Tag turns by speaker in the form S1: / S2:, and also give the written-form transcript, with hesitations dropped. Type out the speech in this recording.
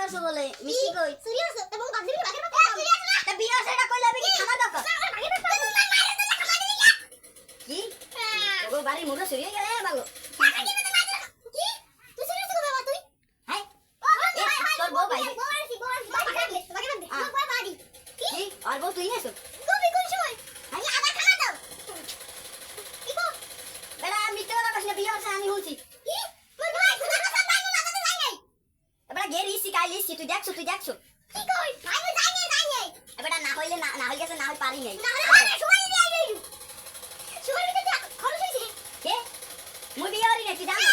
S1: হইছো বলে মিষ্টি কই
S2: সিরিয়াস এবং বাগদির বাগের মত সিরিয়াস না
S1: তা বিয়া সেটা কইলে আমি কি খানা দাও
S2: বাগের মত
S1: কি ওগো বাড়ি মুড়ো সরিয়ে গেলে ভালো
S2: কি তুই সিরিয়াস কবে বাবা তুই
S1: হ্যাঁ তোর বউ ভাই কি আর বউ তুই এসো বেড়া মিথ্যে কথা কইছ না বিয়া হচ্ছে আমি হইছি এবারে গেরি শিখাইলি তুই দেখছো এবারে না হইলে না হই গেছে না হই পারি নাই কে মুই বিয়া হরি না তুই জানো